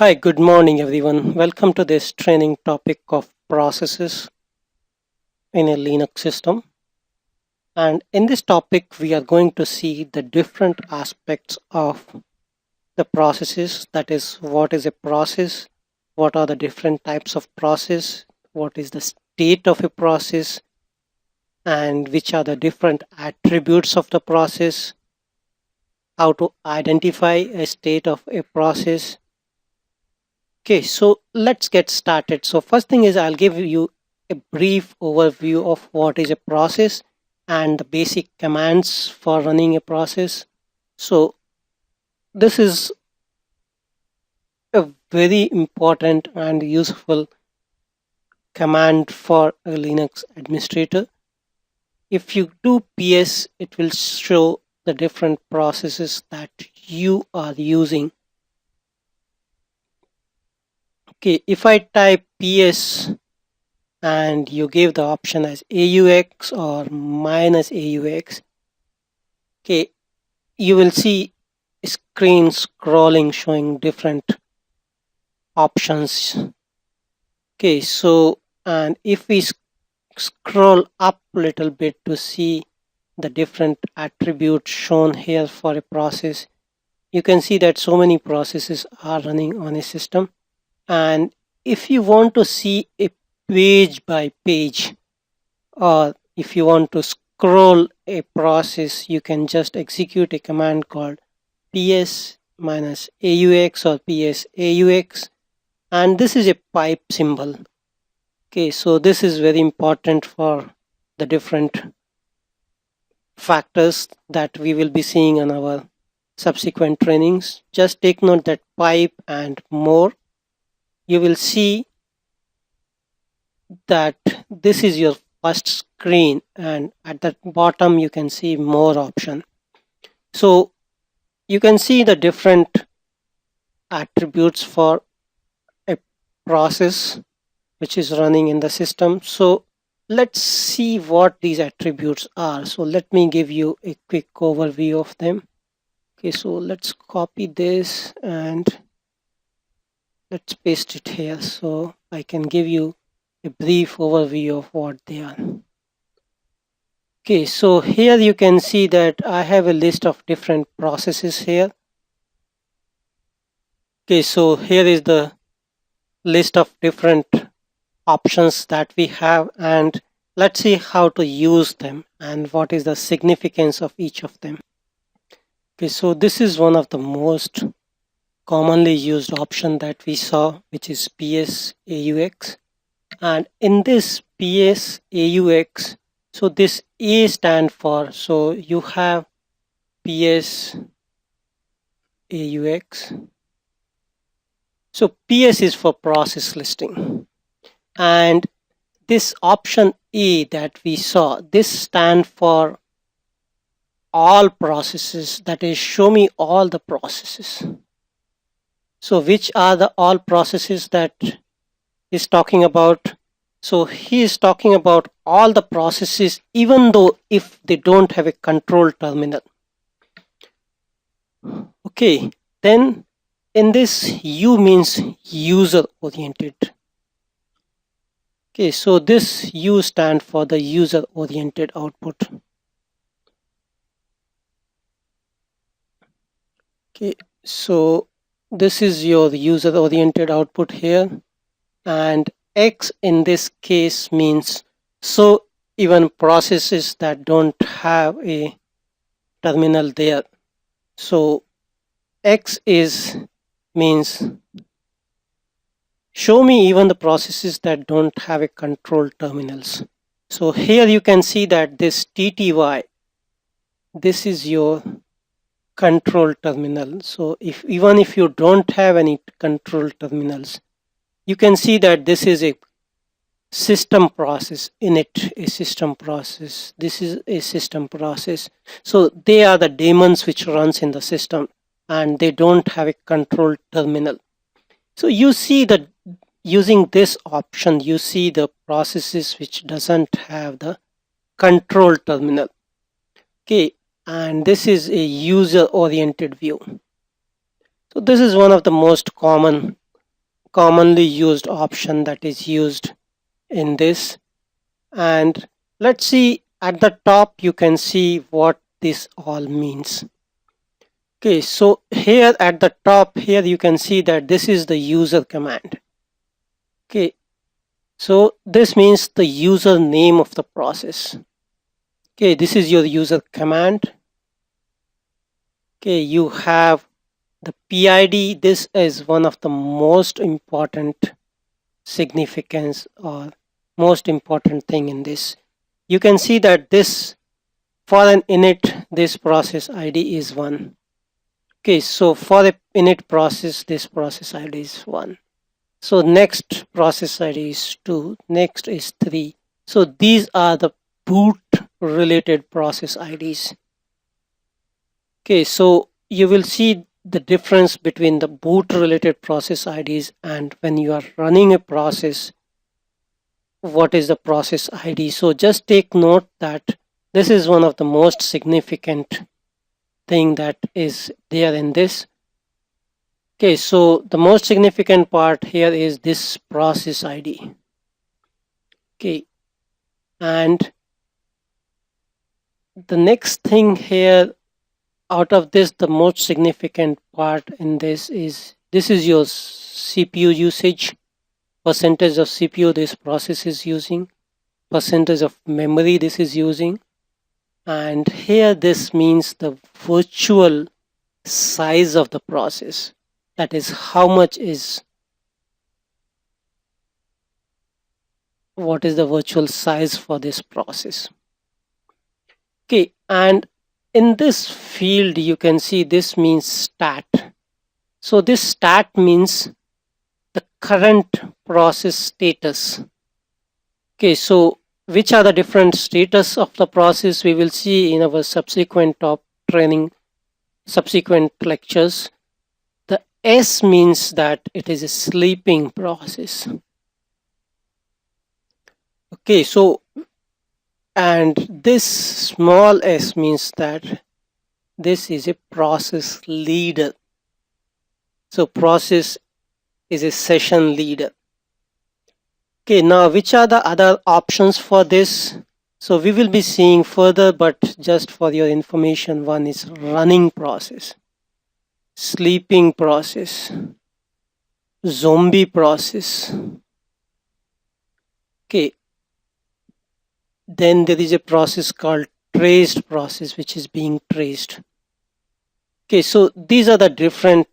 Hi, good morning everyone. Welcome to this training topic of processes in a Linux system. And in this topic, we are going to see the different aspects of the processes. That is, what is a process? What are the different types of process? What is the state of a process? And which are the different attributes of the process? How to identify a state of a process? Okay, so let's get started. So first thing is I'll give you a brief overview of what is a process and the basic commands for running a process. So this is a very important and useful command for a Linux administrator. If you do PS, it will show the different processes that you are using. Okay, if I type PS and you give the option as AUX or minus AUX, okay, you will see screen scrolling showing different options. Okay, so and if we scroll up a little bit to see the different attributes shown here for a process, you can see that so many processes are running on a system. And if you want to see a page by page, or if you want to scroll a process, you can just execute a command called ps minus aux or ps aux, and this is a pipe symbol. Okay, so this is very important for the different factors that we will be seeing on our subsequent trainings. Just take note that pipe and more, you will see that this is your first screen, and at the bottom you can see more option. So you can see the different attributes for a process which is running in the system. So let's see what these attributes are. So let me give you a quick overview of them. Okay, so let's copy this and let's paste it here so I can give you a brief overview of what they are. Okay, so here you can see that I have a list of different processes here. Okay, so here is the list of different options that we have, and let's see how to use them and what is the significance of each of them. Okay, so this is one of the most commonly used option that we saw, which is PS AUX. And in this PS AUX, so this A stand for, so you have PS AUX. So PS is for process listing, and this option A that we saw, this stand for all processes, that is, show me all the processes. So which are the all processes that is talking about? So he is talking about all the processes, even though if they don't have a control terminal. Okay, then in this U means user oriented. Okay, so this U stand for the user oriented output. Okay, so this is your user oriented output here, and X in this case means, so even processes that don't have a terminal there. So X is means show me even the processes that don't have a control terminals. So here you can see that this TTY, this is your control terminal. So even if you don't have any control terminals, you can see that this is a system process, init a system process, this is a system process. So they are the daemons which runs in the system, and they don't have a control terminal. So you see that using this option, you see the processes which doesn't have the control terminal. Okay, and this is a user oriented view. So this is one of the most common commonly used option that is used in this. And let's see, at the top you can see what this all means. Okay, so here at the top here you can see that this is the user command. Okay, so this means the user name of the process. Okay, this is your user command. Okay, you have the PID. This is one of the most important significance or most important thing in this. You can see that this, for an init, this process ID is 1. Okay, so for the init process, this process ID is 1. So next process ID is 2, next is 3. So these are the boot related process IDs. Okay, so you will see the difference between the boot related process IDs and when you are running a process, what is the process ID. So just take note that this is one of the most significant thing that is there in this. Okay, so the most significant part here is this process ID. Okay, and the next thing here out of this, the most significant part in this is your CPU usage, percentage of CPU this process is using, percentage of memory this is using, and here this means the virtual size of the process, that is how much is, what is the virtual size for this process. Okay, and in this field you can see this means stat. So this stat means the current process status. Okay, so which are the different status of the process we will see in our subsequent top training, subsequent lectures. The S means that it is a sleeping process. Okay, so and this small s means that this is a process leader. So process is a session leader. Okay, now which are the other options for this? So we will be seeing further, but just for your information, one is running process, sleeping process, zombie process. Okay, then there is a process called traced process, which is being traced. Okay, so these are the different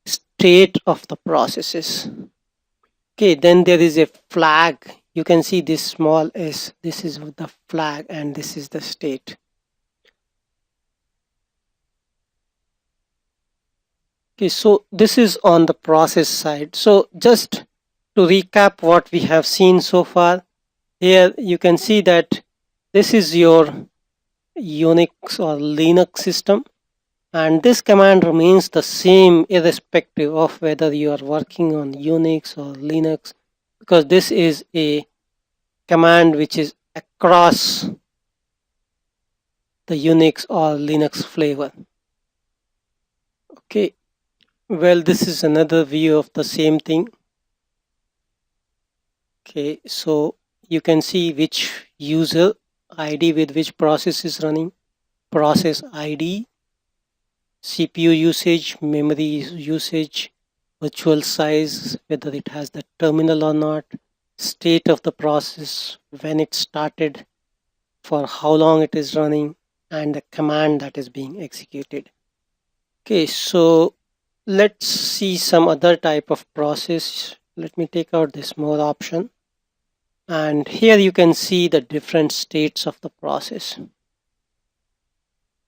state of the processes. Okay, then there is a flag. You can see this small s, this is the flag and this is the state. Okay, so this is on the process side. So just to recap what we have seen so far, here you can see that this is your Unix or Linux system, and this command remains the same irrespective of whether you are working on Unix or Linux, because this is a command which is across the Unix or Linux flavor. Okay, well, this is another view of the same thing. Okay, so you can see which user ID with which process is running, process ID, CPU usage, memory usage, virtual size, whether it has the terminal or not, state of the process, when it started, for how long it is running, and the command that is being executed. Okay, so let's see some other type of process. Let me take out this more option. And here you can see the different states of the process.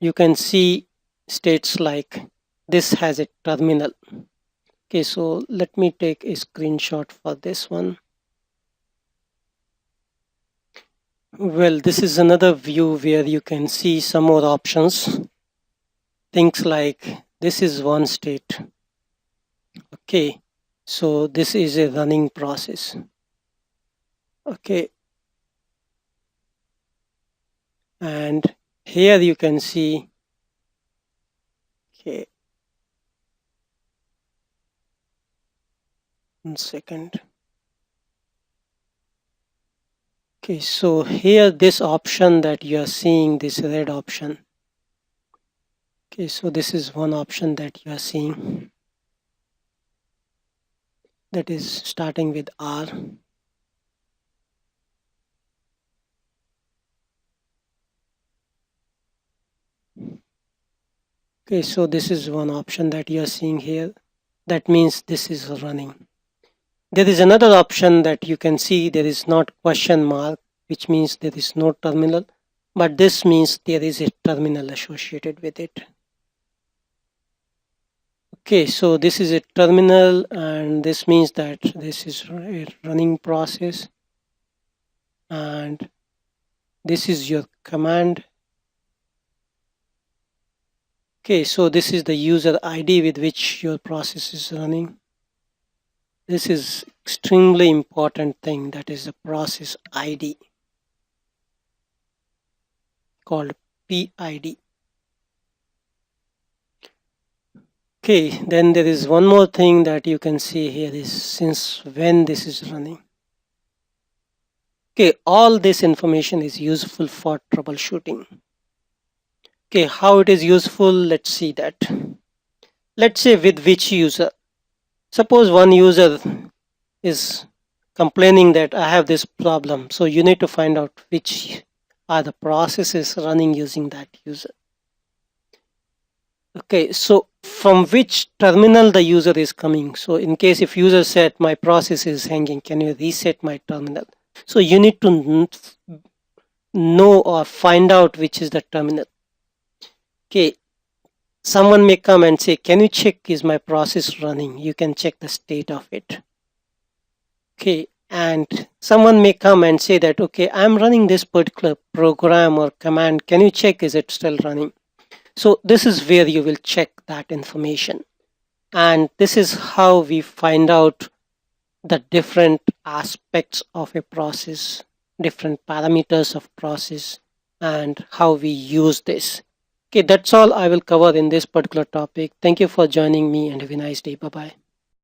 You can see states like this has a terminal. Okay, so let me take a screenshot for this one. Well, this is another view where you can see some more options. Things like this is one state. Okay, so this is a running process. Okay, and here you can see, okay, 1 second. Okay, so here this option that you are seeing, this red option. Okay, so this is one option that you are seeing, that is starting with R. Okay, so this is one option that you are seeing here. That means this is running. There is another option that you can see, there is not question mark, which means there is no terminal, but this means there is a terminal associated with it. Okay, so this is a terminal, and this means that this is a running process, and this is your command. Okay, so this is the user ID with which your process is running. This is extremely important thing, that is the process ID called PID. Okay, then there is one more thing that you can see here is since when this is running. Okay, all this information is useful for troubleshooting. Okay, how it is useful, let's see that. Let's say with which user. Suppose one user is complaining that I have this problem. So you need to find out which are the processes running using that user. Okay, so from which terminal the user is coming. So in case if user said my process is hanging, can you reset my terminal? So you need to know or find out which is the terminal. Okay, someone may come and say, can you check is my process running? You can check the state of it. Okay, and someone may come and say that, okay, I'm running this particular program or command. Can you check is it still running? So this is where you will check that information. And this is how we find out the different aspects of a process, different parameters of process, and how we use this. Okay, that's all I will cover in this particular topic. Thank you for joining me and have a nice day. Bye-bye.